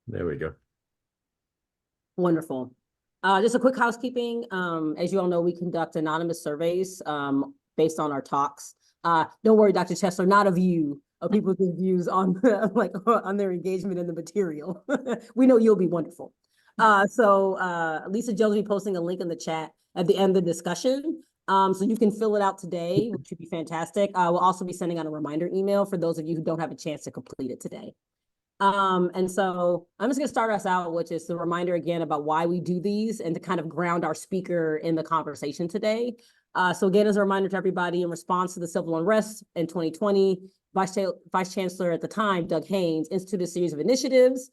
There we go. Wonderful. Just a quick housekeeping. As you all know, we conduct anonymous surveys based on our talks. Don't worry, Dr. Chesler, not of you, of people's views on like on their engagement in the material. We know you'll be wonderful. So Lisa Jones will be posting a link in the chat at the end of the discussion. So you can fill it out today, which would be fantastic. We'll also be sending out a reminder email for those of you who don't have a chance to complete it today. And so I'm just going to start us out, which is the reminder again about why we do these and to kind of ground our speaker in the conversation today. So again, as a reminder to everybody, in response to the civil unrest in 2020, Vice Chancellor at the time, Doug Haynes, instituted a series of initiatives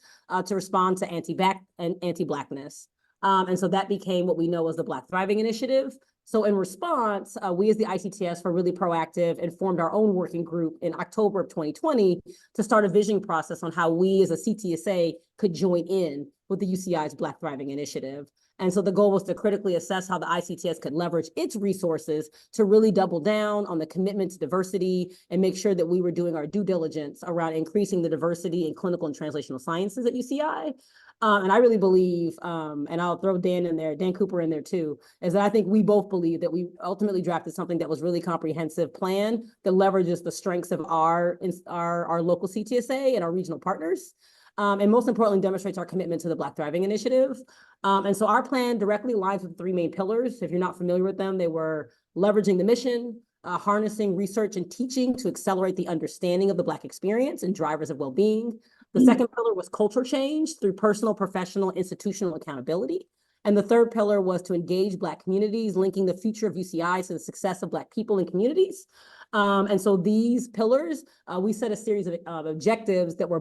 to respond to anti-Blackness. And so that became what we know as the Black Thriving Initiative. So in response, we as the ICTS were really proactive and formed our own working group in October of 2020 to start a visioning process on how we as a CTSA could join in with the UCI's Black Thriving Initiative. And so the goal was to critically assess how the ICTS could leverage its resources to really double down on the commitment to diversity and make sure that we were doing our due diligence around increasing the diversity in clinical and translational sciences at UCI. And I really believe, and I'll throw Dan in there, Dan Cooper in there too, is that I think we both believe that we ultimately drafted something that was really comprehensive plan that leverages the strengths of our local CTSA and our regional partners. And most importantly, demonstrates our commitment to the Black Thriving Initiative. And so our plan directly aligns with three main pillars. If you're not familiar with them, they were leveraging the mission, harnessing research and teaching to accelerate the understanding of the Black experience and drivers of well-being. The second pillar was culture change through personal, professional, institutional accountability. And the third pillar was to engage Black communities, linking the future of UCI to the success of Black people and communities. And so these pillars, we set a series of objectives that were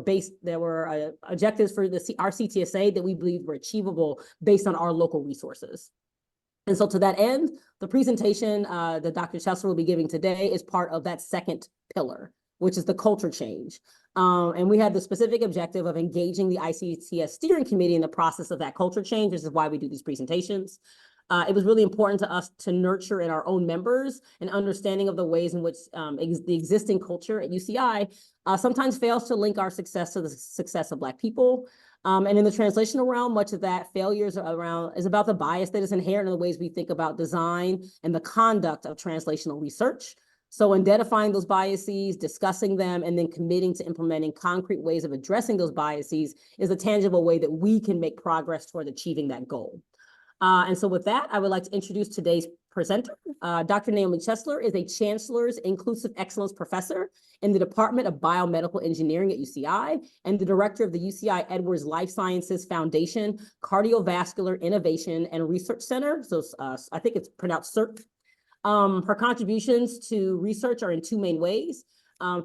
objectives for our CTSA that we believed were achievable based on our local resources. And so to that end, the presentation that Dr. Chesler will be giving today is part of that second pillar, which is the culture change. And we had the specific objective of engaging the ICTS steering committee in the process of that culture change. This is why we do these presentations. It was really important to us to nurture in our own members an understanding of the ways in which the existing culture at UCI sometimes fails to link our success to the success of Black people. And in the translational realm, much of that failure is about the bias that is inherent in the ways we think about design and the conduct of translational research. So identifying those biases, discussing them, and then committing to implementing concrete ways of addressing those biases is a tangible way that we can make progress toward achieving that goal. And so with that, I would like to introduce today's presenter. Dr. Naomi Chesler is a Chancellor's Inclusive Excellence Professor in the Department of Biomedical Engineering at UCI and the Director of the UCI-Edwards Lifesciences Foundation Cardiovascular Innovation and Research Center. So I think it's pronounced CIRC. Her contributions to research are in two main ways,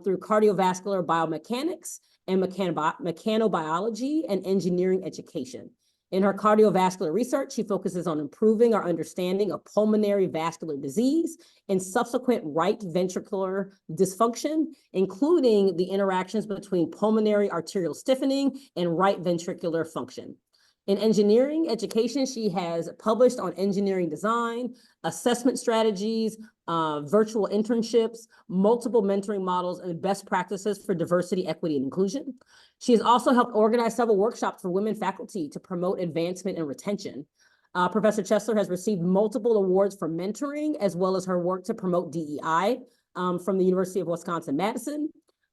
through cardiovascular biomechanics and mechanobiology and engineering education. In her cardiovascular research, she focuses on improving our understanding of pulmonary vascular disease and subsequent right ventricular dysfunction, including the interactions between pulmonary arterial stiffening and right ventricular function. In engineering education, she has published on engineering design, assessment strategies, virtual internships, multiple mentoring models, and best practices for diversity, equity, and inclusion. She has also helped organize several workshops for women faculty to promote advancement and retention. Professor Chesler has received multiple awards for mentoring, as well as her work to promote DEI from the University of Wisconsin-Madison.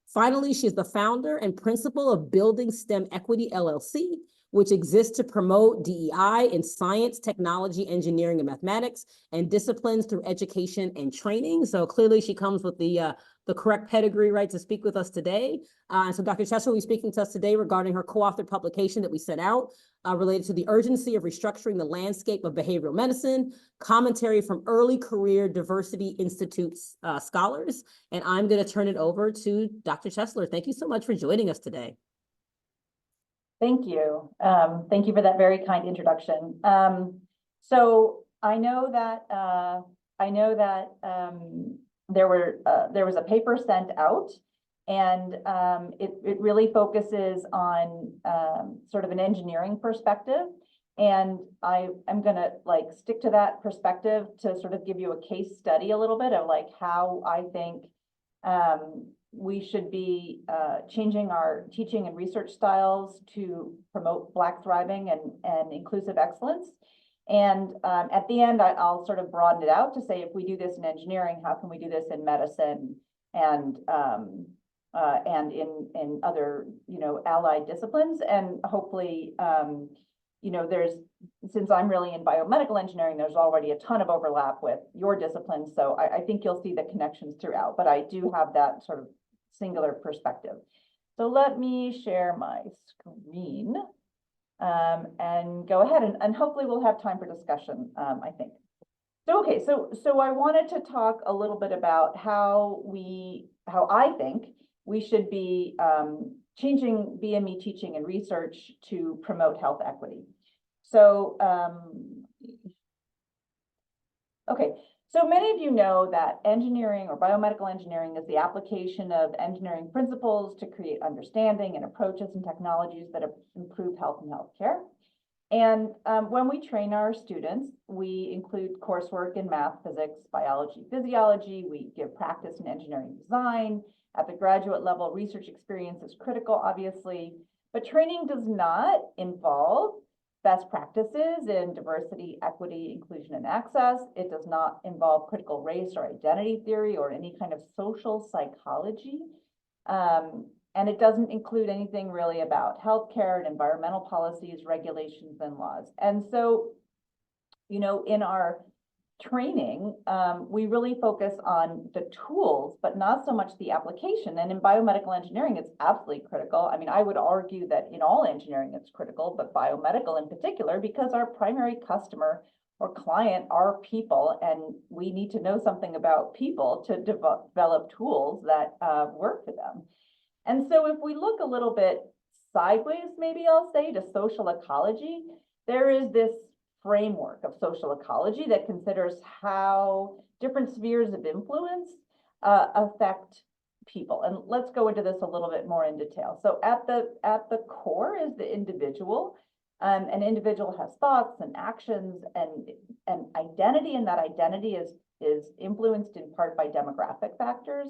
Finally, she is the founder and principal of Building STEM Equity, LLC, which exists to promote DEI in science, technology, engineering, and mathematics, and disciplines through education and training. So clearly she comes with the correct pedigree, right, to speak with us today. And so Dr. Chesler will be speaking to us today regarding her co-authored publication that we sent out related to the urgency of restructuring the landscape of behavioral medicine, commentary from Early Career Diversity Institute's scholars. And I'm going to turn it over to Dr. Chesler. Thank you so much for joining us today. Thank you. Thank you for that very kind introduction. So I know that there was a paper sent out, and it really focuses on sort of an engineering perspective. And I am going to stick to that perspective to sort of give you a case study a little bit of how I think we should be changing our teaching and research styles to promote Black thriving and inclusive excellence. And at the end, I'll sort of broaden it out to say, if we do this in engineering, how can we do this in medicine and in other, you know, allied disciplines? And hopefully, you know, since I'm really in biomedical engineering, there's already a ton of overlap with your discipline. So I think you'll see the connections throughout, but I do have that sort of singular perspective. So let me share my screen and go ahead, and hopefully we'll have time for discussion, I think. So, okay, so I wanted to talk a little bit about how I think we should be changing BME teaching and research to promote health equity. So, okay, so many of you know that engineering or biomedical engineering is the application of engineering principles to create understanding and approaches and technologies that improve health and healthcare. And when we train our students, we include coursework in math, physics, biology, physiology. We give practice in engineering design. At the graduate level, research experience is critical, obviously, but training does not involve best practices in diversity, equity, inclusion, and access. It does not involve critical race or identity theory or any kind of social psychology. And it doesn't include anything really about healthcare and environmental policies, regulations, and laws. And so, you know, in our training, we really focus on the tools, but not so much the application. And in biomedical engineering, it's absolutely critical. I mean, I would argue that in all engineering, it's critical, but biomedical in particular, because our primary customer or client are people, and we need to know something about people to develop tools that work for them. And so if we look a little bit sideways, maybe I'll say, to social ecology, there is this framework of social ecology that considers how different spheres of influence affect people. And let's go into this a little bit more in detail. So at the core is the individual. An individual has thoughts and actions and identity, and that identity is influenced in part by demographic factors.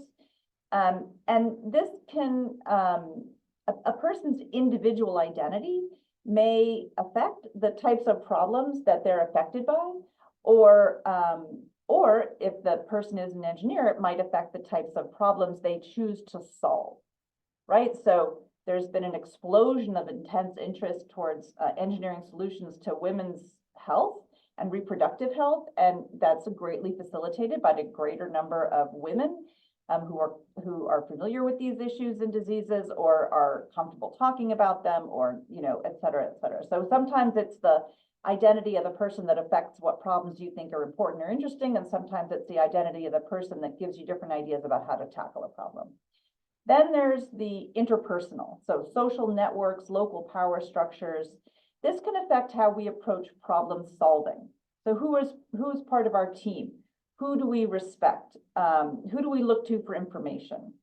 And this can, a person's individual identity may affect the types of problems that they're affected by, or if the person is an engineer, it might affect the types of problems they choose to solve, right? So there's been an explosion of intense interest towards engineering solutions to women's health and reproductive health, and that's greatly facilitated by the greater number of women who are familiar with these issues and diseases, or are comfortable talking about them, or, you know, et cetera, et cetera. So sometimes it's the identity of the person that affects what problems you think are important or interesting, and sometimes it's the identity of the person that gives you different ideas about how to tackle a problem. Then there's the interpersonal, so social networks, local power structures. This can affect how we approach problem solving. So who is part of our team? Who do we respect? Who do we look to for information?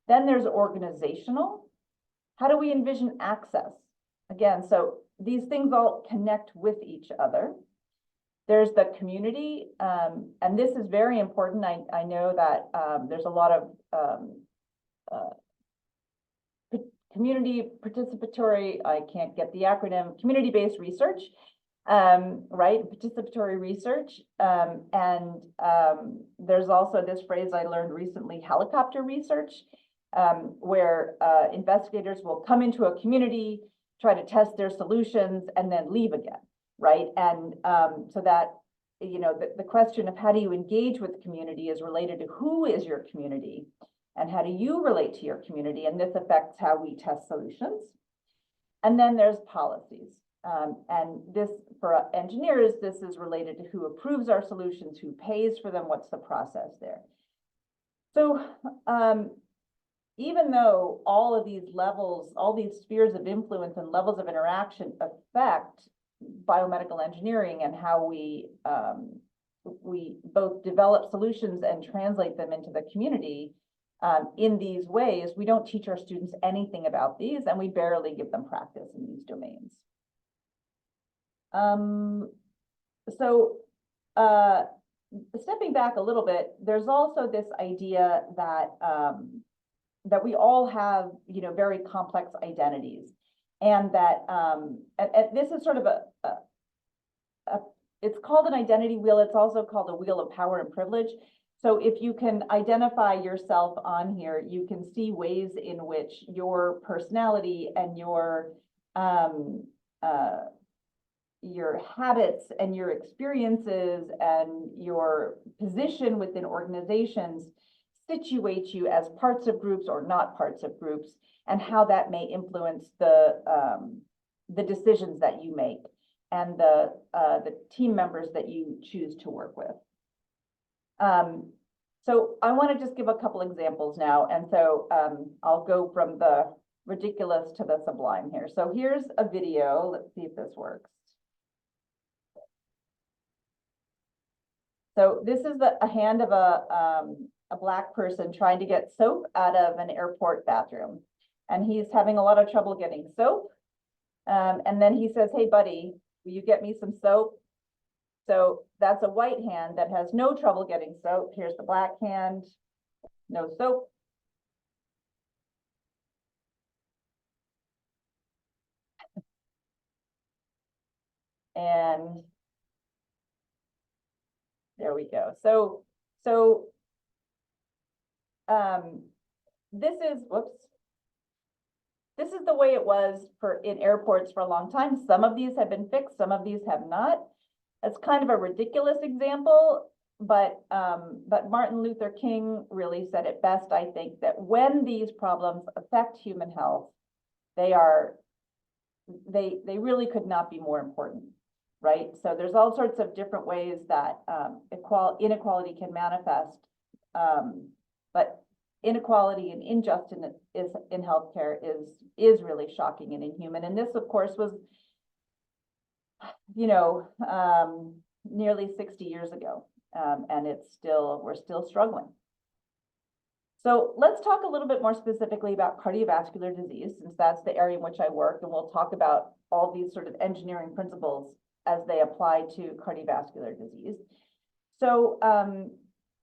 Then there's organizational. How do we envision access? Again, so these things all connect with each other. There's the community, and this is very important. I know that there's a lot of community participatory, I can't get the acronym, community-based research. Right, participatory research, and there's also this phrase I learned recently, helicopter research, where investigators will come into a community, try to test their solutions, and then leave again, right? And so that, you know, the question of how do you engage with the community is related to who is your community, and how do you relate to your community, and this affects how we test solutions. And then there's policies. And this, for engineers, this is related to who approves our solutions, who pays for them, what's the process there. So even though all of these levels, all these spheres of influence and levels of interaction affect biomedical engineering and how we both develop solutions and translate them into the community in these ways, we don't teach our students anything about these, and we barely give them practice in these domains. So stepping back a little bit, there's also this idea that that we all have, you know, very complex identities, and that and this is sort of it's called an identity wheel. It's also called a wheel of power and privilege. So if you can identify yourself on here, you can see ways in which your personality and your habits and your experiences and your position within organizations situate you as parts of groups or not parts of groups, and how that may influence the decisions that you make and the team members that you choose to work with. So I want to just give a couple examples now, and so I'll go from the ridiculous to the sublime here. So here's a video. Let's see if this works. So this is a hand of a Black person trying to get soap out of an airport bathroom, and he's having a lot of trouble getting soap. And then he says, "Hey, buddy, will you get me some soap?" So that's a white hand that has no trouble getting soap. Here's the Black hand, no soap. And there we go. So this is, whoops. This is the way it was in airports for a long time. Some of these have been fixed, some of these have not. It's kind of a ridiculous example, but Martin Luther King really said it best, I think, that when these problems affect human health, they really could not be more important, right? So there's all sorts of different ways that inequality can manifest, but inequality and injustice in healthcare is really shocking and inhuman. And this, of course, was, you know, nearly 60 years ago, and we're still struggling. So let's talk a little bit more specifically about cardiovascular disease, since that's the area in which I work, and we'll talk about all these sort of engineering principles as they apply to cardiovascular disease. So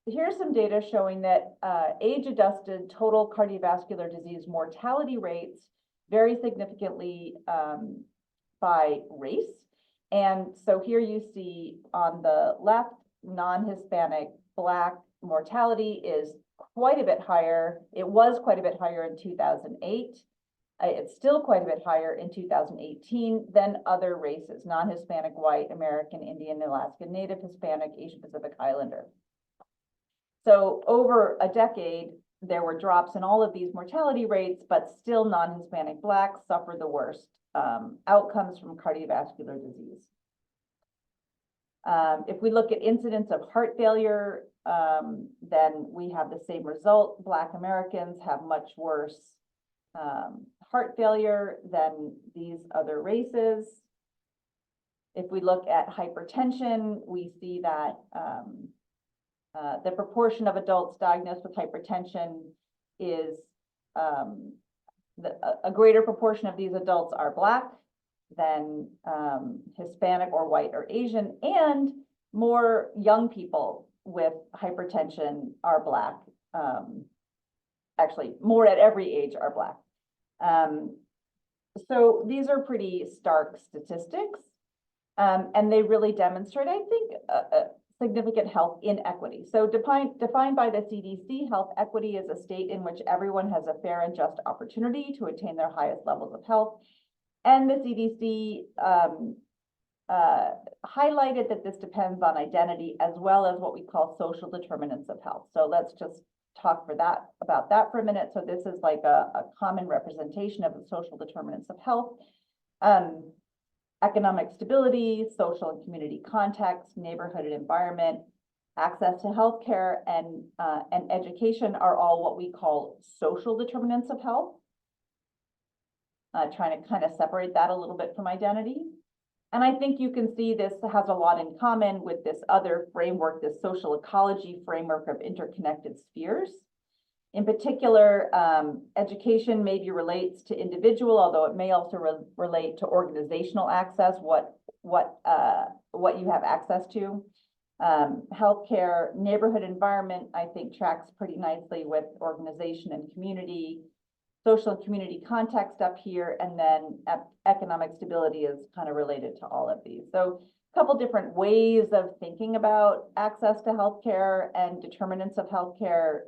here's some data showing that age-adjusted total cardiovascular disease mortality rates vary significantly by race. And so here you see on the left, non-Hispanic Black mortality is quite a bit higher. It was quite a bit higher in 2008. It's still quite a bit higher in 2018 than other races: non-Hispanic, white, American, Indian, Alaskan Native, Hispanic, Asian Pacific Islander. So over a decade, there were drops in all of these mortality rates, but still non-Hispanic Blacks suffer the worst outcomes from cardiovascular disease. If we look at incidence of heart failure, then we have the same result. Black Americans have much worse heart failure than these other races. If we look at hypertension, we see that the proportion of adults diagnosed with hypertension is a greater proportion of these adults are Black than Hispanic or white or Asian, and more young people with hypertension are Black. Actually, more at every age are Black. So these are pretty stark statistics, and they really demonstrate, I think, significant health inequity. So defined by the CDC, health equity is a state in which everyone has a fair and just opportunity to attain their highest levels of health. And the CDC highlighted that this depends on identity as well as what we call social determinants of health. So let's just talk about that for a minute. So this is like a common representation of the social determinants of health. Economic stability, social and community context, neighborhood and environment, access to healthcare, and education are all what we call social determinants of health. Trying to kind of separate that a little bit from identity. And I think you can see this has a lot in common with this other framework, this social ecology framework of interconnected spheres. In particular, education maybe relates to individual, although it may also relate to organizational access, what you have access to. Healthcare, neighborhood environment, I think tracks pretty nicely with organization and community, social and community context up here, and then economic stability is kind of related to all of these. So a couple different ways of thinking about access to healthcare and determinants of healthcare,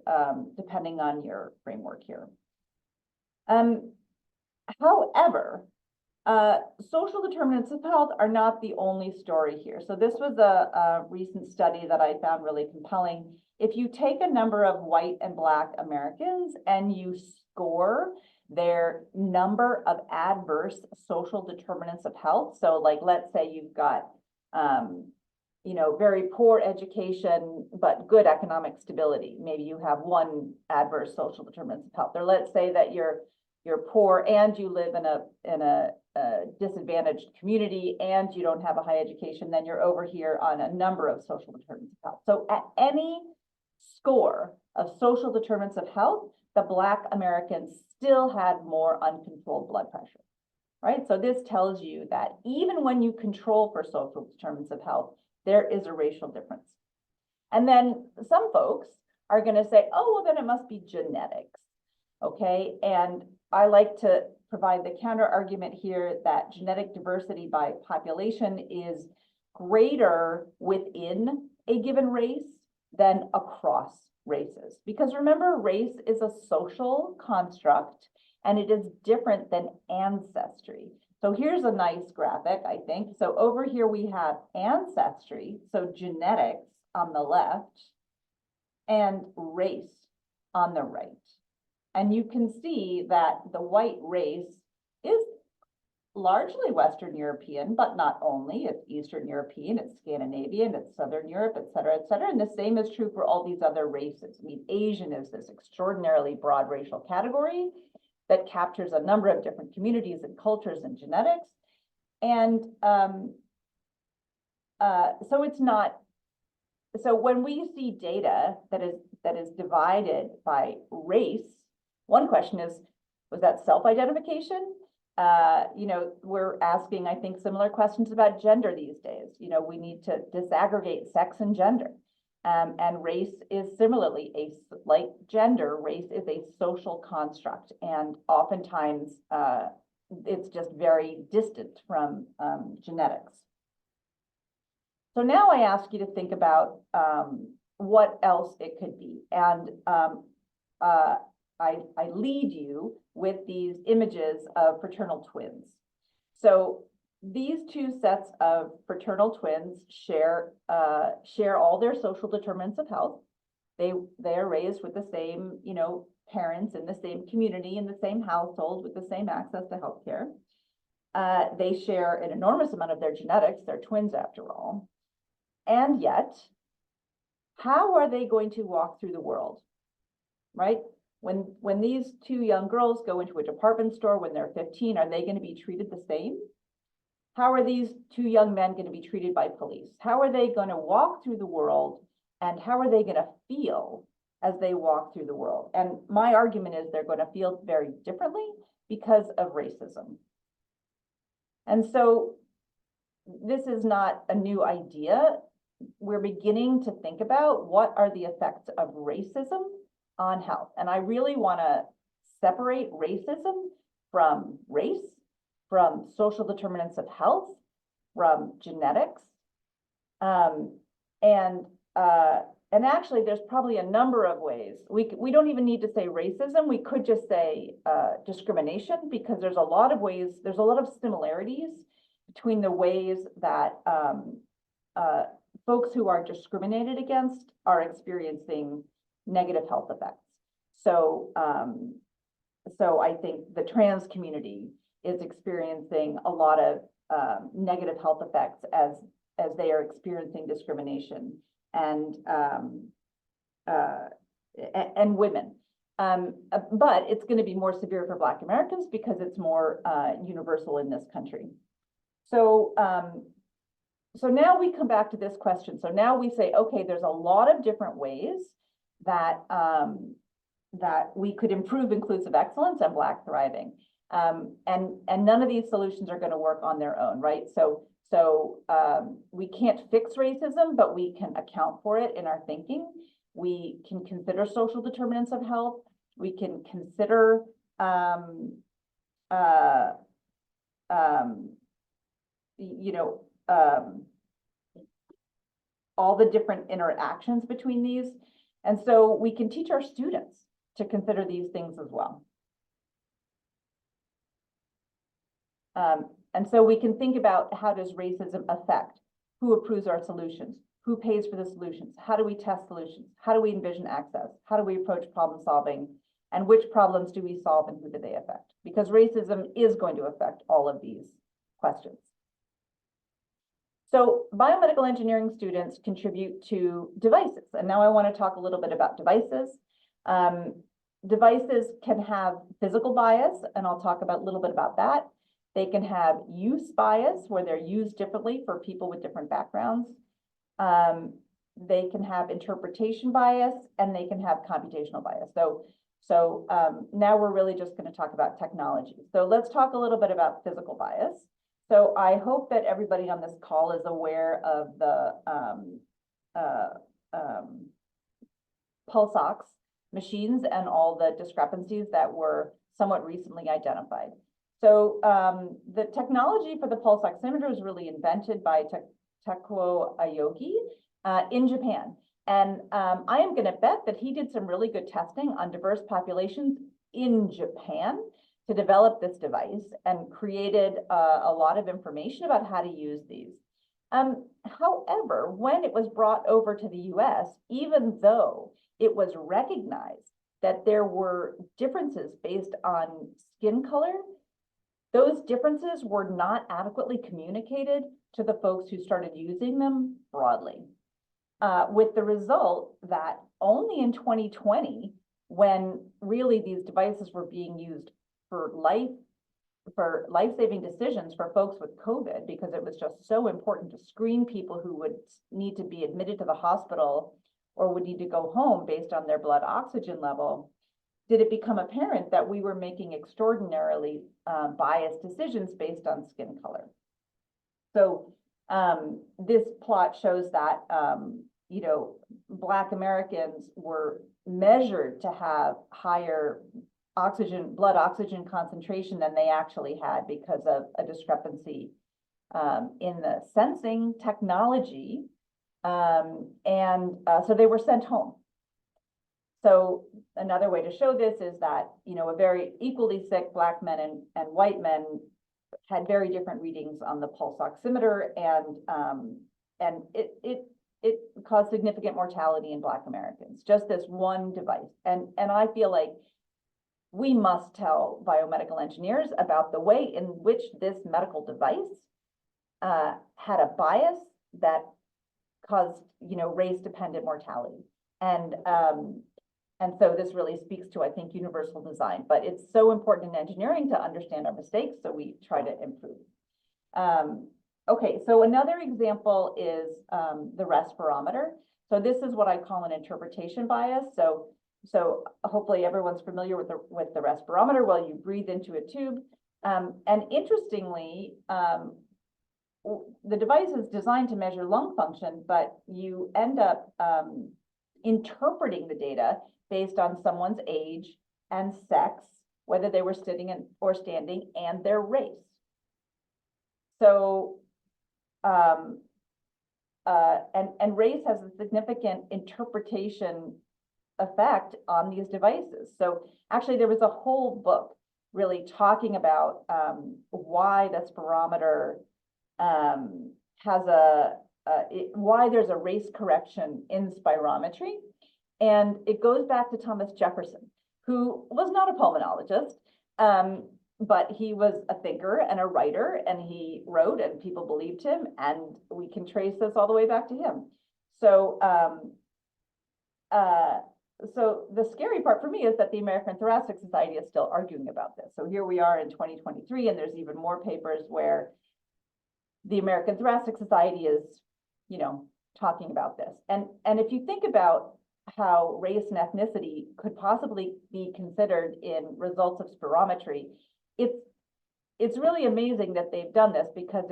depending on your framework here. However, social determinants of health are not the only story here. So this was a recent study that I found really compelling. If you take a number of white and Black Americans and you score their number of adverse social determinants of health, so like let's say you've got very poor education but good economic stability. Maybe you have one adverse social determinants of health. Or let's say that you're poor and you live in a disadvantaged community and you don't have a high education, then you're over here on a number of social determinants of health. So at any score of social determinants of health, the Black Americans still had more uncontrolled blood pressure, right? So this tells you that even when you control for social determinants of health, there is a racial difference. And then some folks are going to say, oh, well, then it must be genetics, okay? And I like to provide the counter argument here that genetic diversity by population is greater within a given race than across races. Because remember, race is a social construct and it is different than ancestry. So here's a nice graphic, I think. So over here we have ancestry, so genetics on the left, and race on the right. And you can see that the white race is largely Western European, but not only. It's Eastern European, it's Scandinavian, it's Southern Europe, et cetera, et cetera. And the same is true for all these other races. I mean, Asian is this extraordinarily broad racial category that captures a number of different communities and cultures and genetics. And so it's not, so when we see data that is divided by race, one question is, was that self-identification? We're asking, I think, similar questions about gender these days. We need to disaggregate sex and gender. And race is similarly like gender, race is a social construct. And oftentimes it's just very distant from genetics. So now I ask you to think about what else it could be. And I lead you with these images of fraternal twins. So these two sets of fraternal twins share all their social determinants of health. They are raised with the same, parents in the same community, in the same household, with the same access to healthcare. They share an enormous amount of their genetics. They're twins after all. And yet, how are they going to walk through the world, right? When these two young girls go into a department store when they're 15, are they going to be treated the same? How are these two young men going to be treated by police? How are they going to walk through the world? And how are they going to feel as they walk through the world? And my argument is they're going to feel very differently because of racism. And so this is not a new idea. We're beginning to think about what are the effects of racism on health. And I really want to separate racism from race, from social determinants of health, from genetics. And actually, there's probably a number of ways. We don't even need to say racism. We could just say discrimination, because there's a lot of ways, there's a lot of similarities between the ways that folks who are discriminated against are experiencing negative health effects. So, so I think the trans community is experiencing a lot of negative health effects as they are experiencing discrimination, and women. But it's going to be more severe for Black Americans because it's more universal in this country. So, so now we come back to this question. So now we say, okay, there's a lot of different ways that that we could improve inclusive excellence and Black thriving. And none of these solutions are going to work on their own, right? So So we can't fix racism, but we can account for it in our thinking. We can consider social determinants of health. We can consider all the different interactions between these. And so we can teach our students to consider these things as well. And so we can think about, how does racism affect who approves our solutions, who pays for the solutions, how do we test solutions, how do we envision access, how do we approach problem solving, and which problems do we solve and who do they affect? Because racism is going to affect all of these questions. So biomedical engineering students contribute to devices. And now I want to talk a little bit about devices. Devices can have physical bias, and I'll talk about a little bit about that. They can have use bias, where they're used differently for people with different backgrounds. They can have interpretation bias, and they can have computational bias. So now we're really just going to talk about technology. So let's talk a little bit about physical bias. So I hope that everybody on this call is aware of the pulse ox machines and all the discrepancies that were somewhat recently identified. So the technology for the pulse oximeter was really invented by Takuo Aoki in Japan. And I am going to bet that he did some really good testing on diverse populations in Japan to develop this device, and created a lot of information about how to use these. However, when it was brought over to the US, even though it was recognized that there were differences based on skin color, those differences were not adequately communicated to the folks who started using them broadly. With the result that only in 2020, when really these devices were being used for life-saving decisions for folks with COVID, because it was just so important to screen people who would need to be admitted to the hospital or would need to go home based on their blood oxygen level, did it become apparent that we were making extraordinarily biased decisions based on skin color. So this plot shows that Black Americans were measured to have higher blood oxygen concentration than they actually had, because of a discrepancy in the sensing technology. So they were sent home. So another way to show this is that, a very equally sick Black men and white men had very different readings on the pulse oximeter, and it caused significant mortality in Black Americans, just this one device. And I feel like we must tell biomedical engineers about the way in which this medical device had a bias that caused, race-dependent mortality. And so this really speaks to, I think, universal design. But it's so important in engineering to understand our mistakes, so we try to improve. Okay, so another example is the respirometer. So this is what I call an interpretation bias. So hopefully everyone's familiar with the respirometer. Well, you breathe into a tube. And interestingly, the device is designed to measure lung function, but you end up interpreting the data based on someone's age and sex, whether they were sitting or standing, and their race. So, and race has a significant interpretation effect on these devices. So actually there was a whole book really talking about why the spirometer has why there's a race correction in spirometry. And it goes back to Thomas Jefferson, who was not a pulmonologist, but he was a thinker and a writer, and he wrote and people believed him, and we can trace this all the way back to him. So so the scary part for me is that the American Thoracic Society is still arguing about this. So here we are in 2023, and there's even more papers where the American Thoracic Society is, talking about this. And if you think about how race and ethnicity could possibly be considered in results of spirometry, it's really amazing that they've done this, because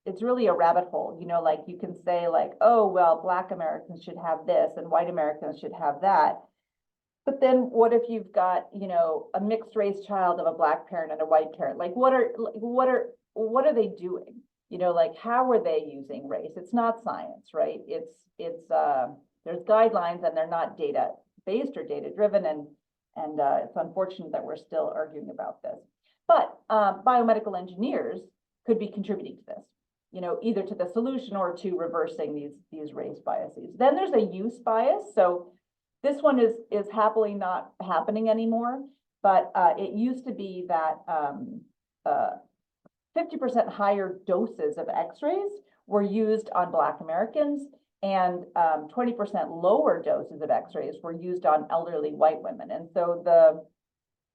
it's really a rabbit hole, you know, like you can say like, oh, well, Black Americans should have this and white Americans should have that. But then what if you've got, you know, a mixed race child of a Black parent and a white parent? Like what are they doing? You know, like how are they using race? It's not science, right? There's guidelines and they're not data based or data driven, and it's unfortunate that we're still arguing about this. But biomedical engineers could be contributing to this, you know, either to the solution or to reversing these race biases. Then there's a use bias. So this one is happily not happening anymore, but it used to be that 50% higher doses of X-rays were used on Black Americans, and 20% lower doses of X-rays were used on elderly white women. And so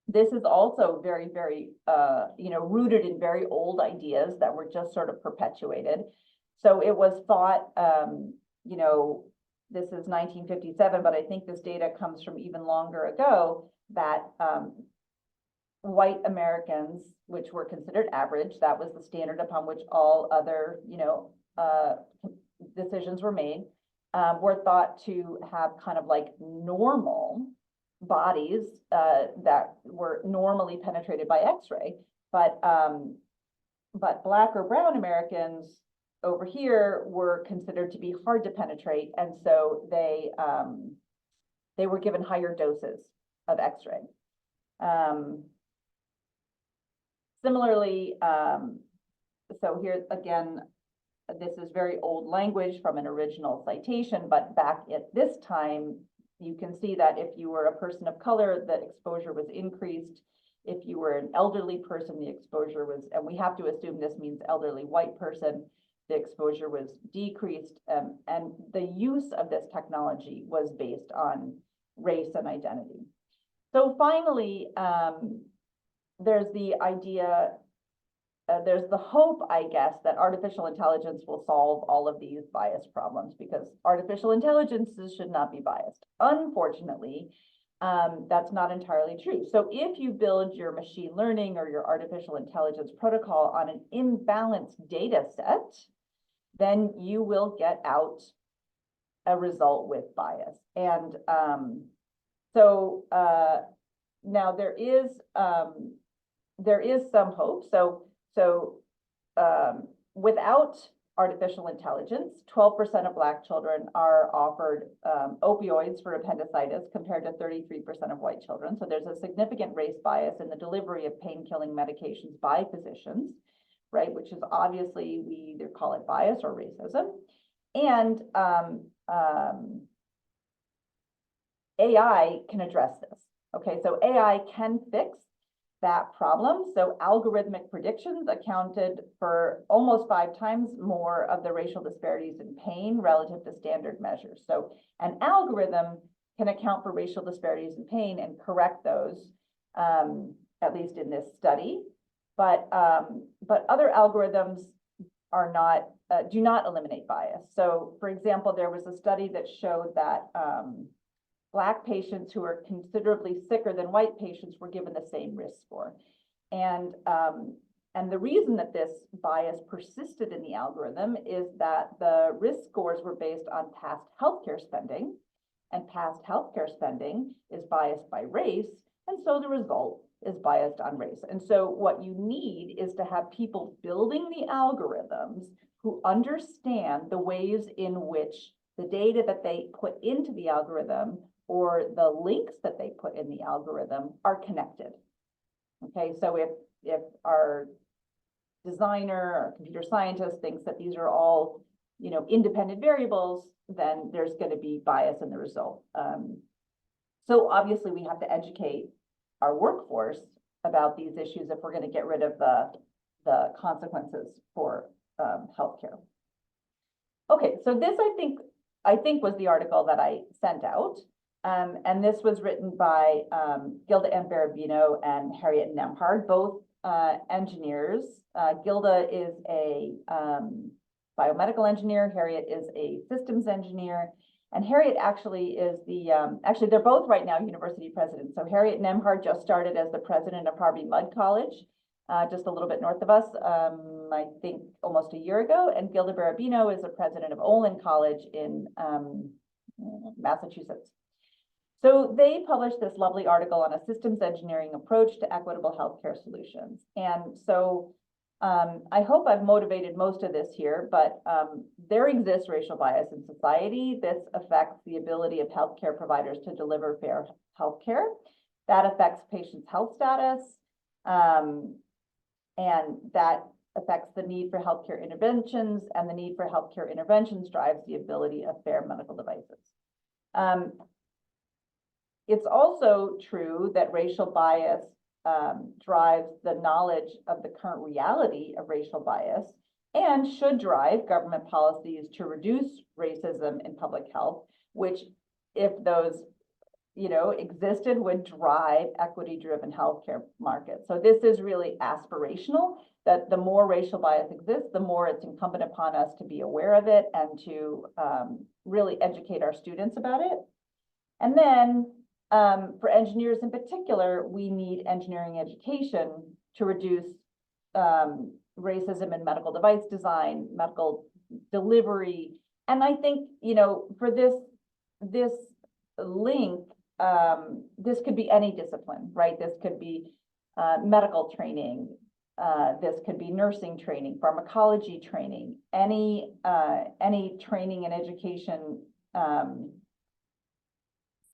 this is also very, very, you know, rooted in very old ideas that were just sort of perpetuated. So it was thought, you know, this is 1957, but I think this data comes from even longer ago, that white Americans, which were considered average, that was the standard upon which all other, you know, decisions were made, were thought to have kind of like normal bodies that were normally penetrated by X-ray, but Black or brown Americans over here were considered to be hard to penetrate, and so they were given higher doses of X-ray. Similarly, so here again, this is very old language from an original citation, but back at this time, you can see that if you were a person of color, the exposure was increased. If you were an elderly person, the exposure was, and we have to assume this means elderly white person, the exposure was decreased. And the use of this technology was based on race and identity. So finally, there's the idea, there's the hope, I guess, that artificial intelligence will solve all of these bias problems, because artificial intelligences should not be biased. Unfortunately, that's not entirely true. So if you build your machine learning or your artificial intelligence protocol on an imbalanced data set, then you will get out a result with bias. And now there is some hope. So without artificial intelligence, 12% of Black children are offered opioids for appendicitis compared to 33% of white children. So there's a significant race bias in the delivery of pain-killing medications by physicians, right? Which is obviously, we either call it bias or racism. And AI can address this. Okay, so AI can fix that problem. So algorithmic predictions accounted for almost 5 times more of the racial disparities in pain relative to standard measures. So an algorithm can account for racial disparities in pain and correct those, at least in this study. But other algorithms are not, do not eliminate bias. So for example, there was a study that showed that Black patients who are considerably sicker than white patients were given the same risk score. And the reason that this bias persisted in the algorithm is that the risk scores were based on past healthcare spending, and past healthcare spending is biased by race, and so the result is biased on race. And so what you need is to have people building the algorithms who understand the ways in which the data that they put into the algorithm or the links that they put in the algorithm are connected. Okay, so if our designer or computer scientist thinks that these are all, you know, independent variables, then there's going to be bias in the result. So obviously we have to educate our workforce about these issues if we're going to get rid of the consequences for healthcare. Okay, so this I think was the article that I sent out. And this was written by Gilda Ambarabino and Harriet Nemhard, both engineers. Gilda is a biomedical engineer. Harriet is a systems engineer. And Harriet actually is the, actually they're both right now university presidents. So Harriet Nemhard just started as the president of Harvey Mudd College. just a little bit north of us, I think almost a year ago. And Gilda Barabino is the president of Olin College in Massachusetts. So they published this lovely article on a systems engineering approach to equitable healthcare solutions. And so I hope I've motivated most of this here, but there exists racial bias in society. This affects the ability of healthcare providers to deliver fair healthcare. That affects patients' health status, and that affects the need for healthcare interventions, and the need for healthcare interventions drives the ability of fair medical devices. It's also true that racial bias drives the knowledge of the current reality of racial bias and should drive government policies to reduce racism in public health, which, if those existed, would drive equity-driven healthcare markets. So this is really aspirational, that the more racial bias exists, the more it's incumbent upon us to be aware of it and to really educate our students about it. And then for engineers in particular, we need engineering education to reduce racism in medical device design, medical delivery. And I think, for this link, this could be any discipline, right? This could be medical training. This could be nursing training, pharmacology training, any training and education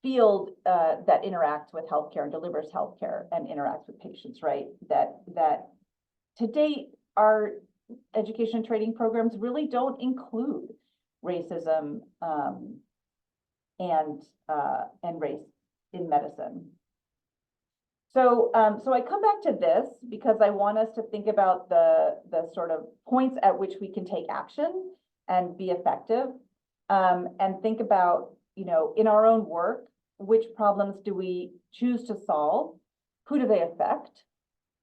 field that interacts with healthcare and delivers healthcare and interacts with patients, right? That to date, our education training programs really don't include racism and race in medicine. So I come back to this because I want us to think about the sort of points at which we can take action and be effective, and think about, in our own work, which problems do we choose to solve? Who do they affect?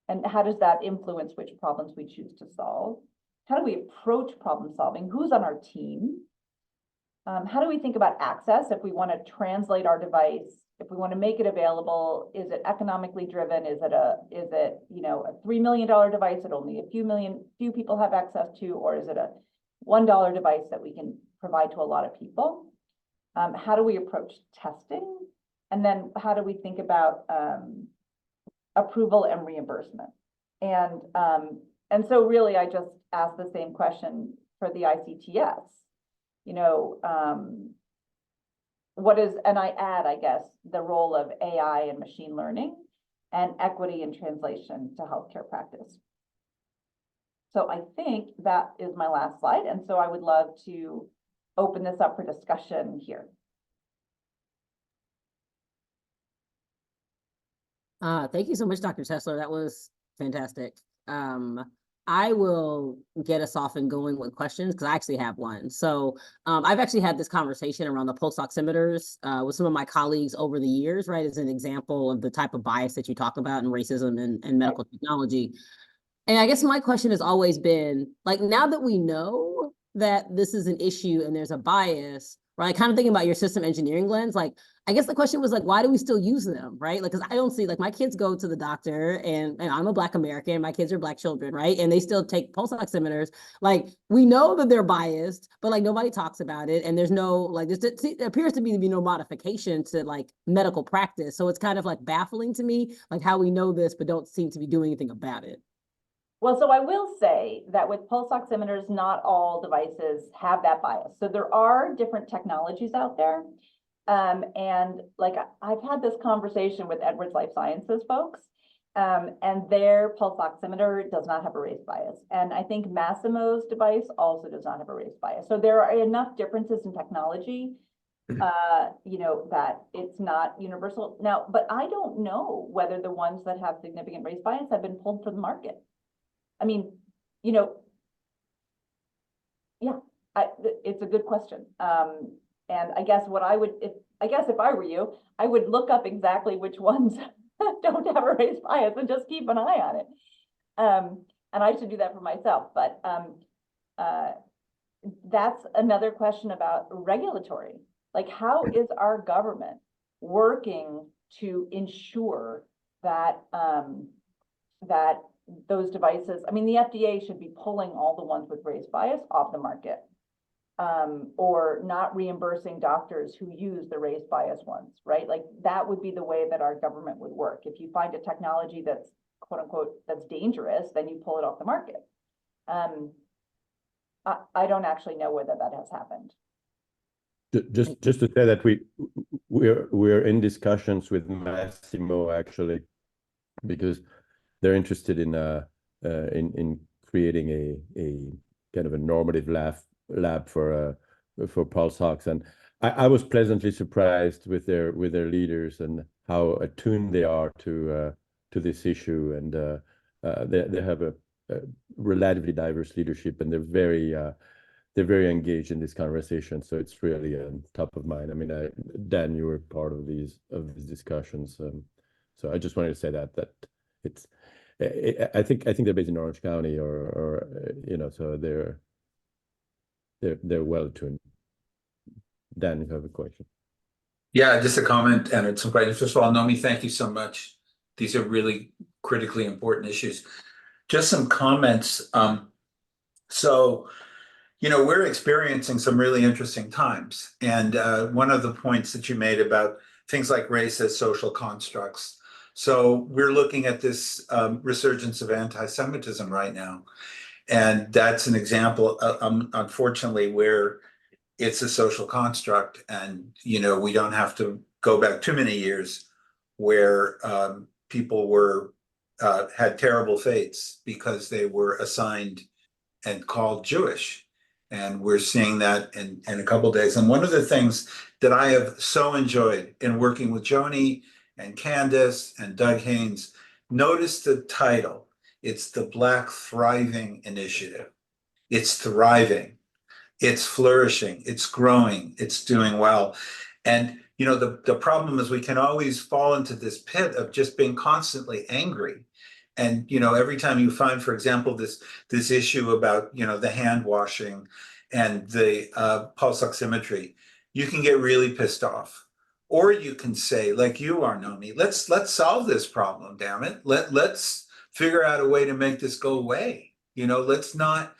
And how does that influence which problems we choose to solve? How do we approach problem solving? Who's on our team? How do we think about access if we want to translate our device? If we want to make it available, is it economically driven? Is it a $3 million device that only a few people have access to, or is it a $1 device that we can provide to a lot of people? How do we approach testing? And then how do we think about approval and reimbursement? And so really, I just asked the same question for the ICTS. What is, and I add, I guess, the role of AI and machine learning and equity and translation to healthcare practice. So I think that is my last slide. And so I would love to open this up for discussion here. Thank you so much, Dr. Chesler. That was fantastic. I will get us off and going with questions because I actually have one. So I've actually had this conversation around the pulse oximeters with some of my colleagues over the years, right, as an example of the type of bias that you talk about in racism and medical technology. And I guess my question has always been, like, now that we know that this is an issue and there's a bias, right, kind of thinking about your system engineering lens, like, I guess the question was, like, why do we still use them, right? Like, because I don't see, like, my kids go to the doctor, and I'm a Black American, my kids are Black children, right? And they still take pulse oximeters. Like, we know that they're biased, but, like, nobody talks about it. And there's no, like, there appears to be no modification to, like, medical practice. So it's kind of, like, baffling to me, like, how we know this, but don't seem to be doing anything about it. Well, so I will say that with pulse oximeters, not all devices have that bias. So there are different technologies out there. And like, I've had this conversation with Edwards Lifesciences folks, and their pulse oximeter does not have a race bias. And I think Masimo's device also does not have a race bias. So there are enough differences in technology, that it's not universal. Now, but I don't know whether the ones that have significant race bias have been pulled from the market. I mean, yeah, it's a good question. And I guess what I would, if I were you, I would look up exactly which ones don't have a race bias and just keep an eye on it. And I should do that for myself. But that's another question about regulatory. Like, how is our government working to ensure that that those devices, I mean, the FDA should be pulling all the ones with race bias off the market. Or not reimbursing doctors who use the race bias ones, right? Like that would be the way that our government would work. If you find a technology that's quote unquote, that's dangerous, then you pull it off the market. I don't actually know whether that has happened. Just to say that we're in discussions with Massimo actually, because they're interested in creating a kind of a normative lab for pulse ox, and I was pleasantly surprised with their leaders and how attuned they are to this issue, and they have a relatively diverse leadership, and they're very engaged in this conversation. So it's really top of mind. I mean, Dan, you were part of these discussions, so I just wanted to say that it's. I think they're based in Orange County, or so they're well attuned. Dan, you have a question? Yeah, just a comment and some questions. First of all, Naomi, thank you so much. These are really critically important issues. Just some comments. So, we're experiencing some really interesting times. And one of the points that you made about things like race as social constructs. So we're looking at this resurgence of anti-Semitism right now. And that's an example, unfortunately, where it's a social construct. And, we don't have to go back too many years where people had terrible fates because they were assigned and called Jewish. And we're seeing that in a couple of days. And one of the things that I have so enjoyed in working with Joni and Candace and Doug Haynes, notice the title. It's the Black Thriving Initiative. It's thriving. It's flourishing. It's growing. It's doing well. And, the problem is we can always fall into this pit of just being constantly angry. And, every time you find, for example, this issue about, the hand washing and the pulse oximetry, you can get really pissed off. Or you can say, like you are, Naomi, let's solve this problem, damn it. Let's figure out a way to make this go away. Let's not.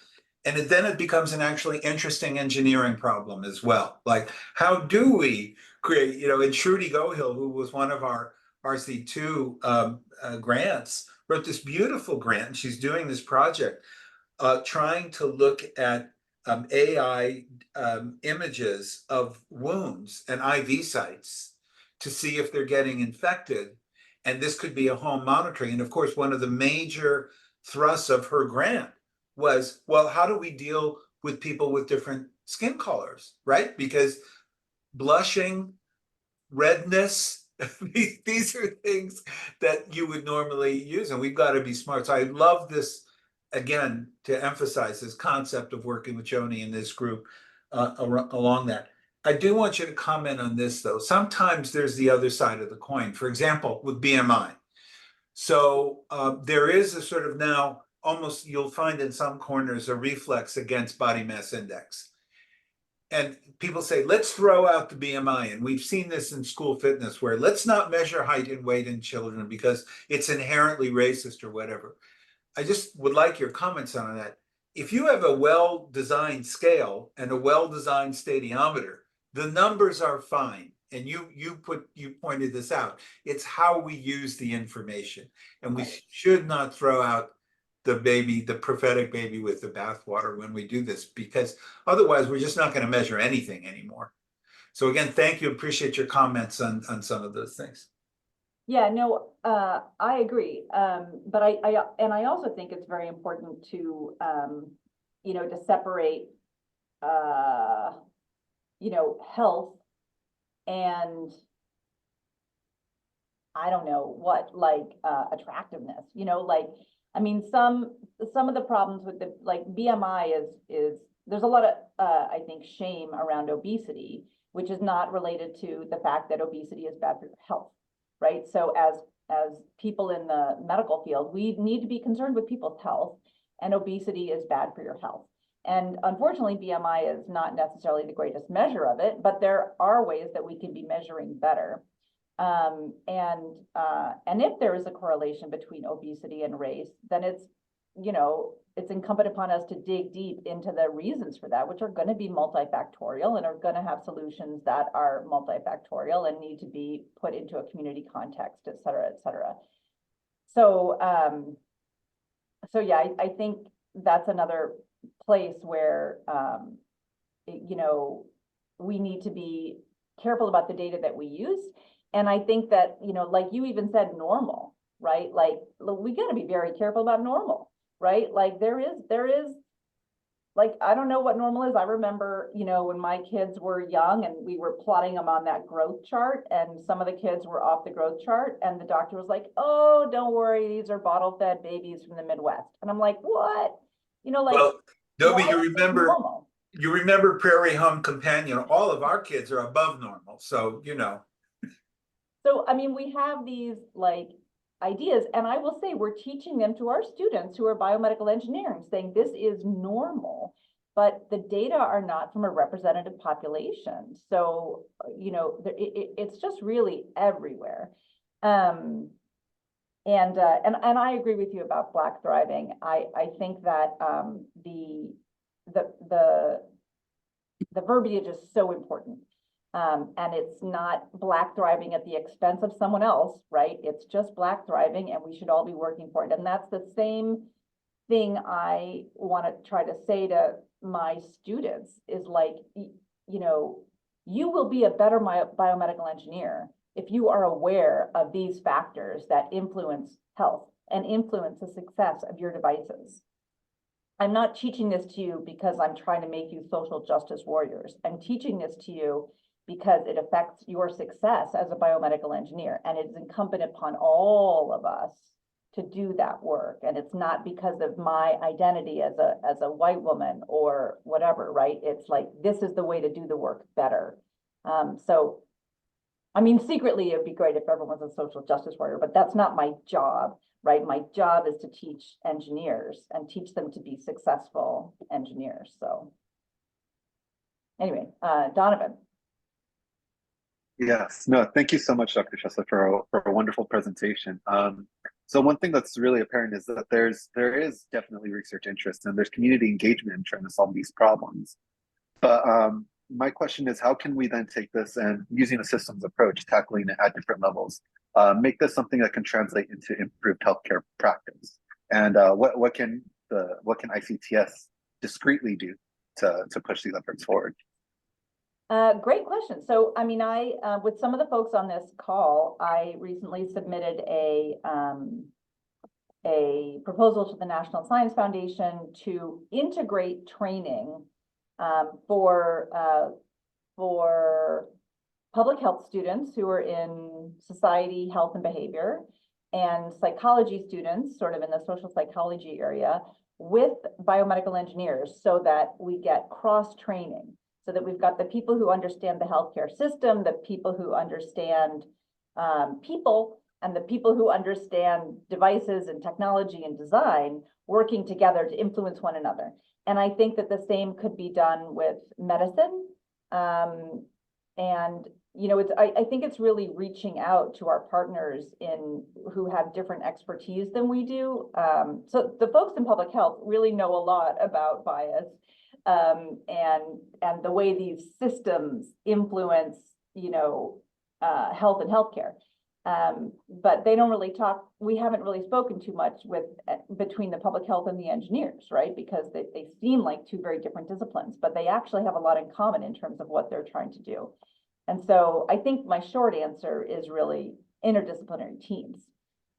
And then it becomes an actually interesting engineering problem as well. Like, how do we create, and Shruti Gohill, who was one of our RC2 grants, wrote this beautiful grant, and she's doing this project trying to look at AI images of wounds and IV sites to see if they're getting infected. And this could be a home monitoring. And of course, one of the major thrusts of her grant was, well, how do we deal with people with different skin colors, right? Because blushing, redness, these are things that you would normally use, and we've got to be smart. So I love this, again, to emphasize this concept of working with Joni and this group along that. I do want you to comment on this, though. Sometimes there's the other side of the coin. For example, with BMI. So there is a sort of now, almost you'll find in some corners, a reflex against body mass index. And people say, let's throw out the BMI. And we've seen this in school fitness where let's not measure height and weight in children because it's inherently racist or whatever. I just would like your comments on that. If you have a well-designed scale and a well-designed stadiometer, the numbers are fine. And you pointed this out. It's how we use the information. And we should not throw out the prophetic baby with the bathwater when we do this, because otherwise we're just not going to measure anything anymore. So again, thank you. Appreciate your comments on some of those things. Yeah, no, I agree. But I also think it's very important to, to separate, health and I don't know what, like attractiveness, I mean, some of the problems with the BMI is there's a lot of I think shame around obesity, which is not related to the fact that obesity is bad for your health, right? So as people in the medical field, we need to be concerned with people's health, and obesity is bad for your health. And unfortunately, BMI is not necessarily the greatest measure of it, but there are ways that we can be measuring better. And if there is a correlation between obesity and race, then it's, you know, it's incumbent upon us to dig deep into the reasons for that, which are going to be multifactorial and are going to have solutions that are multifactorial and need to be put into a community context, et cetera, et cetera. So, so yeah, I think that's another place where, you know, we need to be careful about the data that we use. And I think that, you know, like you even said, normal, right? Like, we got to be very careful about normal, right? Like there is, like, I don't know what normal is. I remember, you know, when my kids were young and we were plotting them on that growth chart, and some of the kids were off the growth chart, and the doctor was like, oh, don't worry, these are bottle-fed babies from the Midwest. And I'm like, what? You know, like, Well, Nobi, why is this normal? you remember Prairie Home Companion, all of our kids are above normal, so, you know. So, I mean, we have these like ideas, and I will say we're teaching them to our students who are biomedical engineering, saying this is normal, but the data are not from a representative population. So, you know, it's just really everywhere. And I agree with you about Black thriving. I think that the verbiage is so important. And it's not Black thriving at the expense of someone else, right? It's just Black thriving, and we should all be working for it. And that's the same thing I want to try to say to my students is like, you know, you will be a better biomedical engineer if you are aware of these factors that influence health and influence the success of your devices. I'm not teaching this to you because I'm trying to make you social justice warriors. I'm teaching this to you because it affects your success as a biomedical engineer. And it's incumbent upon all of us to do that work. And it's not because of my identity as a white woman or whatever, right? It's like, this is the way to do the work better. So, I mean, secretly, it'd be great if everyone's a social justice warrior, but that's not my job, right? My job is to teach engineers and teach them to be successful engineers. So anyway, Donovan. Yes, no, thank you so much, Dr. Chesler, for a wonderful presentation. So one thing that's really apparent is that there is definitely research interest and there's community engagement in trying to solve these problems. But my question is, how can we then take this and using a systems approach, tackling it at different levels, make this something that can translate into improved healthcare practice? And what can ICTS discreetly do to push these efforts forward? Great question. So, I mean, with some of the folks on this call, I recently submitted a proposal to the National Science Foundation to integrate training for public health students who are in society, health, and behavior, and psychology students, sort of in the social psychology area, with biomedical engineers, so that we get cross-training. So that we've got the people who understand the healthcare system, the people who understand people, and the people who understand devices and technology and design working together to influence one another. And I think that the same could be done with medicine. And, you know, I think it's really reaching out to our partners who have different expertise than we do. So the folks in public health really know a lot about bias. And the way these systems influence, you know, health and healthcare. But they don't really talk, we haven't really spoken too much between the public health and the engineers, right? Because they seem like two very different disciplines, but they actually have a lot in common in terms of what they're trying to do. And so I think my short answer is really interdisciplinary teams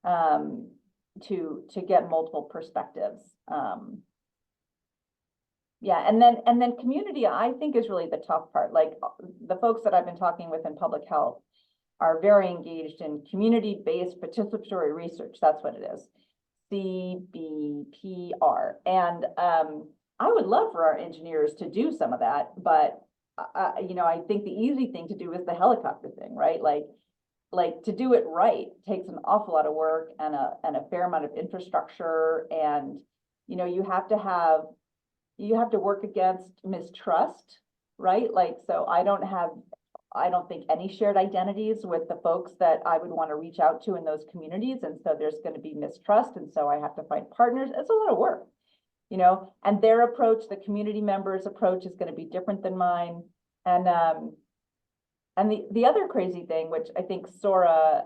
to get multiple perspectives. Yeah, and then community, I think, is really the tough part. Like the folks that I've been talking with in public health are very engaged in community-based participatory research. That's what it is, CBPR. And I would love for our engineers to do some of that, but you know, I think the easy thing to do is the helicopter thing, right? Like to do it right takes an awful lot of work and a fair amount of infrastructure, and you know, you have to work against mistrust, right? Like, so I don't have I don't think any shared identities with the folks that I would want to reach out to in those communities. And so there's going to be mistrust. And so I have to find partners. It's a lot of work, you know, and their approach, the community members' approach is going to be different than mine. And the other crazy thing, which I think Sora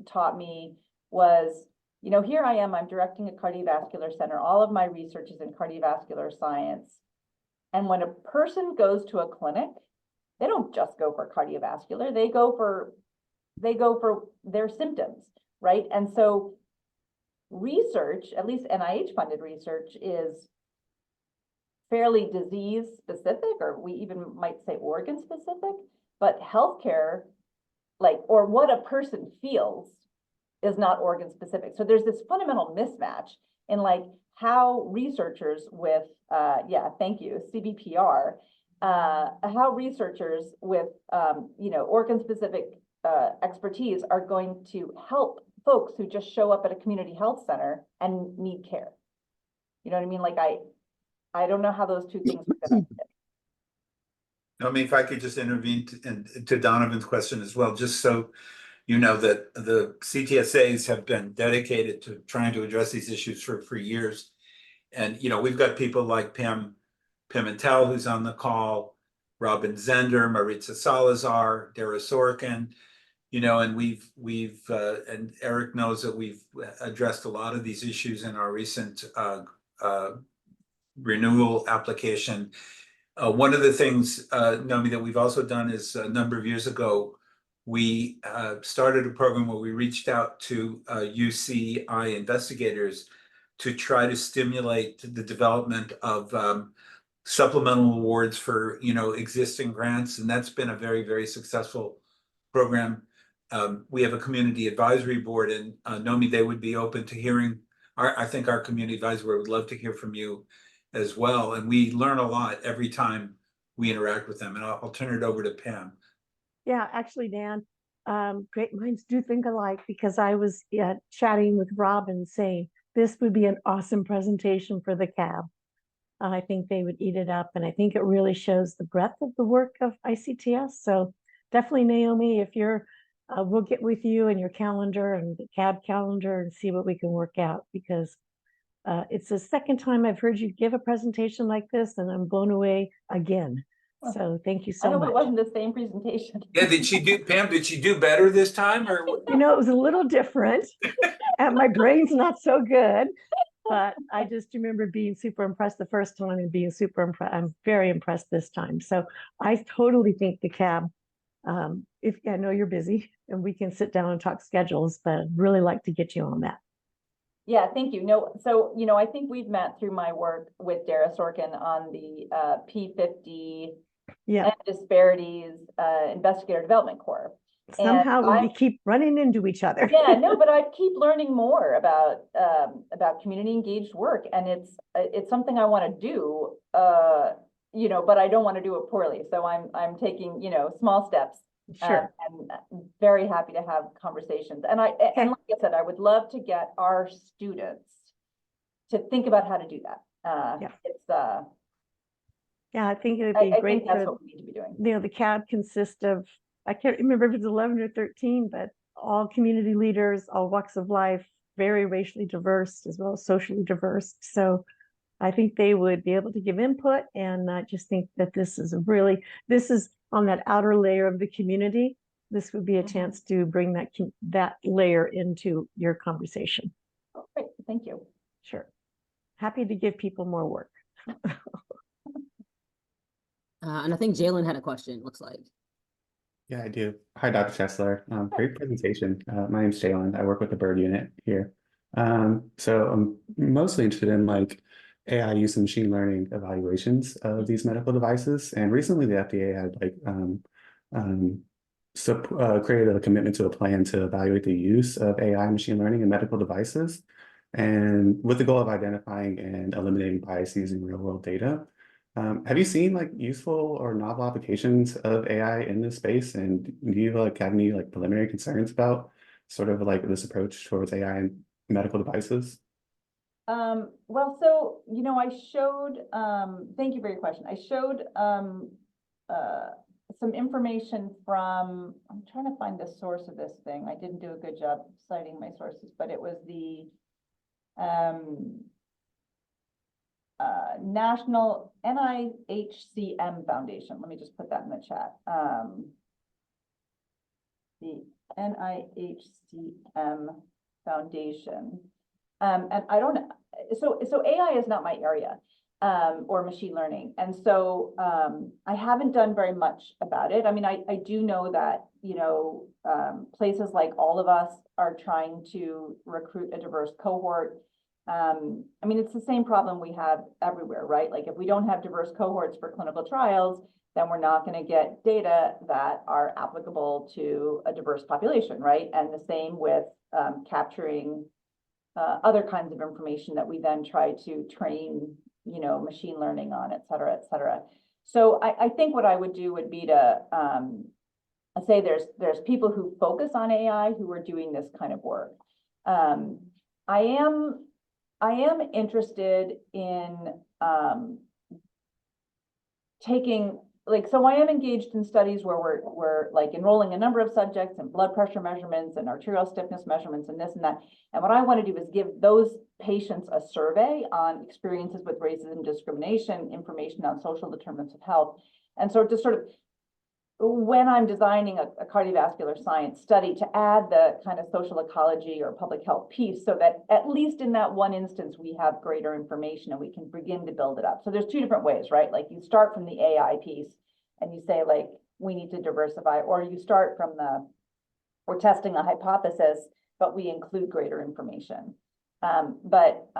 taught me was, you know, here I am, I'm directing a cardiovascular center. All of my research is in cardiovascular science. And when a person goes to a clinic, they don't just go for cardiovascular, they go for their symptoms, right? And so research, at least NIH funded research, is fairly disease specific, or we even might say organ specific, but healthcare, like, or what a person feels is not organ specific. So there's this fundamental mismatch in like how researchers with, thank you, CBPR, how researchers with, organ-specific expertise are going to help folks who just show up at a community health center and need care. You know what I mean? Like, I don't know how those two things are going to fit. I mean, if I could just intervene to Donovan's question as well, just so you know that the CTSAs have been dedicated to trying to address these issues for years. And, you know, we've got people like Pam Pimentel, who's on the call, Robin Zender, Maritza Salazar, Dara Sorkin, you know, and we've and Eric knows that we've addressed a lot of these issues in our recent renewal application. One of the things, Naomi, that we've also done is a number of years ago, we started a program where we reached out to UCI investigators to try to stimulate the development of supplemental awards for, you know, existing grants. And that's been a very, very successful program. We have a community advisory board, and Naomi, they would be open to hearing. I think our community advisory board would love to hear from you as well. And we learn a lot every time we interact with them. And I'll turn it over to Pam. Yeah, actually, Dan, great minds do think alike, because I was chatting with Robin saying this would be an awesome presentation for the CAB. I think they would eat it up, and I think it really shows the breadth of the work of ICTS. So definitely, Naomi, if you're, we'll get with you and your calendar and the CAB calendar and see what we can work out, because it's the second time I've heard you give a presentation like this, and I'm blown away again. So thank you so much. I hope it wasn't the same presentation. Yeah, Pam, did she do better this time? Or you know, it was a little different, and my brain's not so good, but I just remember being super impressed the first time and being super impressed. I'm very impressed this time. So I totally think the CAB, if I know you're busy and we can sit down and talk schedules, but I'd really like to get you on that. Yeah, thank you. No, so, you know, I think we've met through my work with Dara Sorkin on the P50 and disparities investigator development corps. Somehow we keep running into each other. Yeah, no, but I keep learning more about community engaged work, and it's something I want to do, you know, but I don't want to do it poorly. So I'm taking, you know, small steps. Sure. And very happy to have conversations. And like I said, I would love to get our students to think about how to do that. Yeah, I think it would be great. I think that's what we need to be doing. You know, the CAB consists of, I can't remember if it's 11 or 13, but all community leaders, all walks of life, very racially diverse as well as socially diverse. So I think they would be able to give input, and I just think that this is on that outer layer of the community. This would be a chance to bring that layer into your conversation. Oh, great, thank you. Sure. Happy to give people more work. And I think Jalen had a question, looks like. Yeah, I do. Hi, Dr. Chesler. Great presentation. My name's Jalen. I work with the Bird unit here. So I'm mostly interested in like AI use and machine learning evaluations of these medical devices. And recently the FDA had like created a commitment to a plan to evaluate the use of AI and machine learning in medical devices, and with the goal of identifying and eliminating biases in real world data. Have you seen like useful or novel applications of AI in this space? And do you like have any like preliminary concerns about sort of like this approach towards AI and medical devices? Well, so, you know, I showed, thank you for your question. I showed some information from, I'm trying to find the source of this thing. I didn't do a good job citing my sources, but it was the National NIHCM Foundation. Let me just put that in the chat. The NIHCM Foundation. And I don't, so AI is not my area, or machine learning. And so I haven't done very much about it. I mean, I do know that, you know, places like All of Us are trying to recruit a diverse cohort. I mean, it's the same problem we have everywhere, right? Like if we don't have diverse cohorts for clinical trials, then we're not going to get data that are applicable to a diverse population, right? And the same with capturing other kinds of information that we then try to train, you know, machine learning on, et cetera, et cetera. So I think what I would do would be to say there's people who focus on AI who are doing this kind of work. I am interested in taking, like, so I am engaged in studies where we're like enrolling a number of subjects and blood pressure measurements and arterial stiffness measurements and this and that. And what I want to do is give those patients a survey on experiences with racism, discrimination, information on social determinants of health. And so just sort of, when I'm designing a cardiovascular science study, to add the kind of social ecology or public health piece, so that at least in that one instance, we have greater information and we can begin to build it up. So there's two different ways, right? Like you start from the AI piece and you say, like, we need to diversify, or you start from we're testing a hypothesis, but we include greater information. But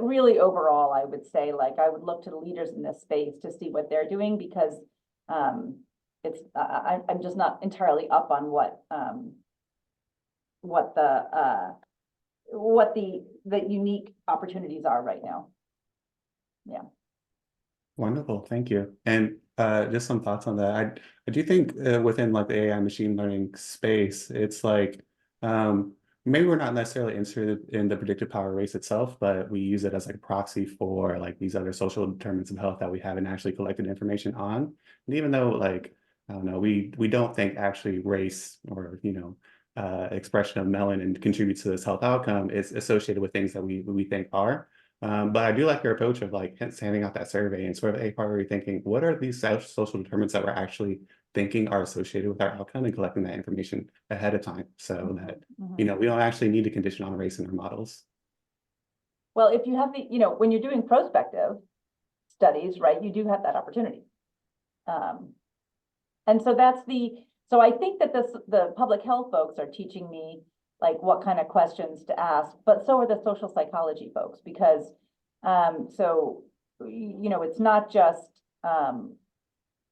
really overall, I would say, like, I would look to the leaders in this space to see what they're doing, because I'm just not entirely up on what the unique opportunities are right now. Yeah. Wonderful, thank you. And just some thoughts on that. I do think within like the AI machine learning space, it's like maybe we're not necessarily interested in the predictive power race itself, but we use it as like a proxy for like these other social determinants of health that we haven't actually collected information on. And even though, like, I don't know, we don't think actually race or, you know, expression of melanin contributes to this health outcome is associated with things that we think are. But I do like your approach of like handing out that survey and sort of a priori thinking, what are these social determinants that we're actually thinking are associated with our outcome, and collecting that information ahead of time, so that, you know, we don't actually need to condition on race in our models. Well, if you have the, you know, when you're doing prospective studies, right, you do have that opportunity. And so so I think that the public health folks are teaching me like what kind of questions to ask, but so are the social psychology folks, because so, you know, it's not just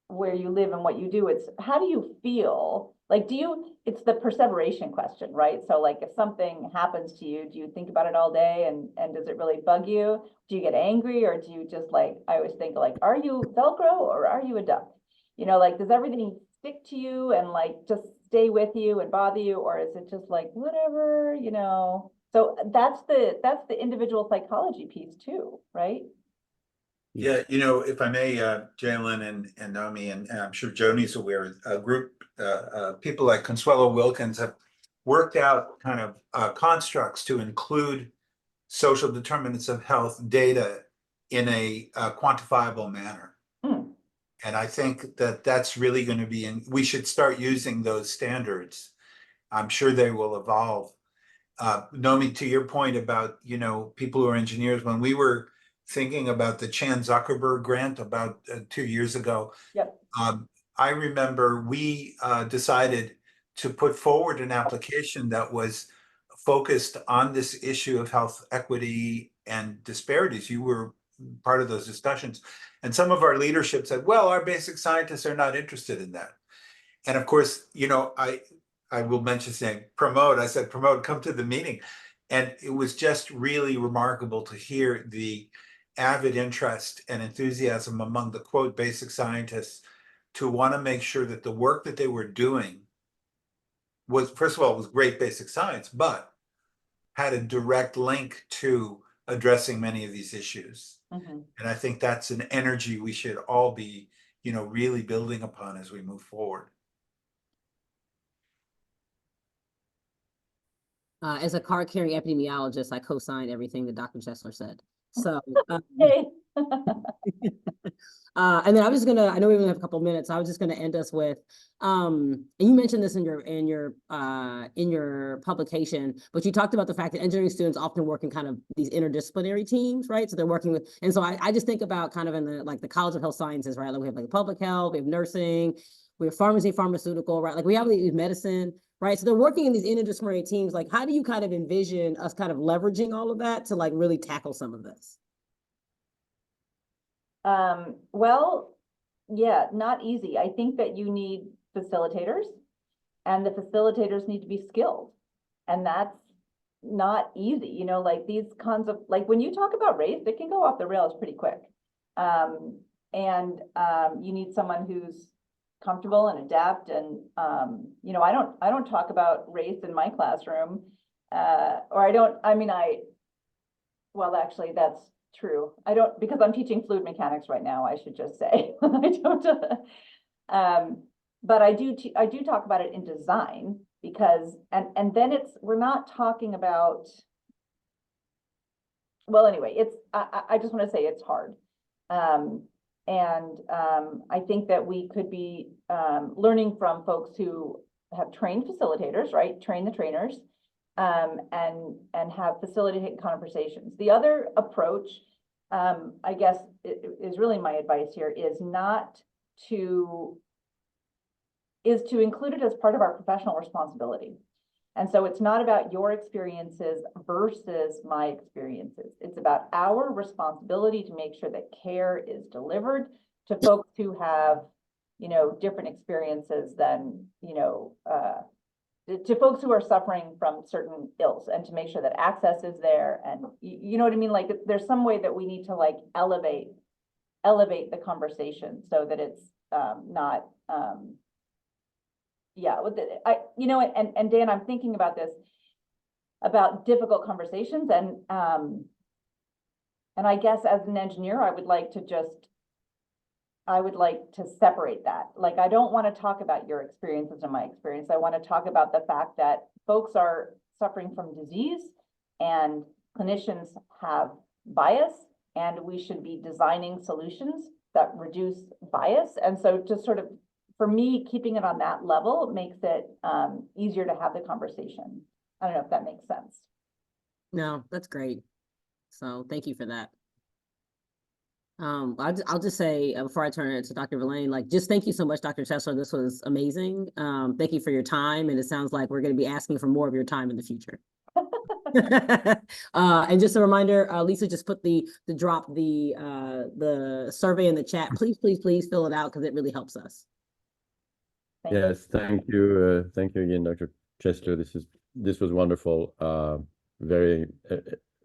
where you live and what you do, it's how do you feel? Like, it's the perseveration question, right? So like if something happens to you, do you think about it all day, and does it really bug you? Do you get angry, or do you just, like, I always think, like, are you Velcro or are you a duck? You know, like, does everything stick to you and like just stay with you and bother you, or is it just like whatever, you know? So that's the individual psychology piece too, right? Yeah, you know, if I may, Jalen and Naomi, and I'm sure Joni's aware, a group, people like Consuelo Wilkins have worked out kind of constructs to include social determinants of health data in a quantifiable manner. And I think that that's really going to be, we should start using those standards. I'm sure they will evolve. Naomi, to your point about, you know, people who are engineers, when we were thinking about the Chan Zuckerberg grant about 2 years ago, Yep. I remember we decided to put forward an application that was focused on this issue of health equity and disparities. You were part of those discussions. And some of our leadership said, well, our basic scientists are not interested in that. And of course, you know, I will mention saying, Pramod, I said, Pramod, come to the meeting. And it was just really remarkable to hear the avid interest and enthusiasm among the quote basic scientists to want to make sure that the work that they were doing was, first of all, was great basic science, but had a direct link to addressing many of these issues. And I think that's an energy we should all be really building upon as we move forward. As a card-carrying epidemiologist, I co-signed everything that Dr. Chesler said. So, Hey. and then I was gonna, I know we only have a couple of minutes. I was just gonna end us with, and you mentioned this in your publication, but you talked about the fact that engineering students often work in kind of these interdisciplinary teams, right? So they're working with, and so I just think about kind of in the like the College of Health Sciences, right? Like we have like public health, we have nursing, we have pharmacy, pharmaceutical, right? Like we have these medicine, right? So they're working in these interdisciplinary teams. Like, how do you kind of envision us kind of leveraging all of that to like really tackle some of this? Well, yeah, not easy. I think that you need facilitators, and the facilitators need to be skilled, and that's not easy. Like these kinds of, like when you talk about race, it can go off the rails pretty quick. You need someone who's comfortable and adapt. And I don't talk about race in my classroom, well, actually, that's true. I don't, because I'm teaching fluid mechanics right now, I should just say. I don't, but I do talk about it in design, because, and then we're not talking about, well, anyway, I just want to say it's hard. I think that we could be learning from folks who have trained facilitators, right? Train the trainers, and have facilitated conversations. The other approach, I guess, is really my advice here, is to include it as part of our professional responsibility. And so it's not about your experiences versus my experiences. It's about our responsibility to make sure that care is delivered to folks who have, different experiences than, to folks who are suffering from certain ills, and to make sure that access is there. And you know what I mean? Like there's some way that we need to like elevate the conversation so that it's not, and Dan, I'm thinking about this, about difficult conversations, and I guess as an engineer, I would like to separate that. Like, I don't want to talk about your experiences and my experience. I want to talk about the fact that folks are suffering from disease, and clinicians have bias, and we should be designing solutions that reduce bias. And so just sort of, for me, keeping it on that level makes it easier to have the conversation. I don't know if that makes sense. No, that's great. So thank you for that. I'll just say before I turn it to Dr. Verlaine, like, just thank you so much, Dr. Chesler. This was amazing. Thank you for your time. And it sounds like we're going to be asking for more of your time in the future. And just a reminder, Lisa just put the survey in the chat. Please fill it out, because it really helps us. Yes, thank you. Thank you again, Dr. Chesler. This was wonderful. Very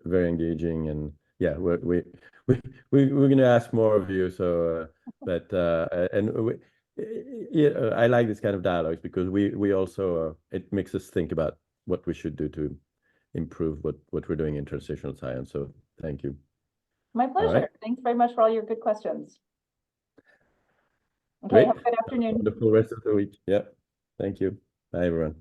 engaging, and yeah, we're going to ask more of you. So, I like this kind of dialogues, because we also it makes us think about what we should do to improve what we're doing in translational science. So, thank you. My pleasure. Right. Thanks very much for all your good questions. Okay, Great. have a good afternoon. Have a wonderful rest of the week. Yeah. Thank you. Bye, everyone.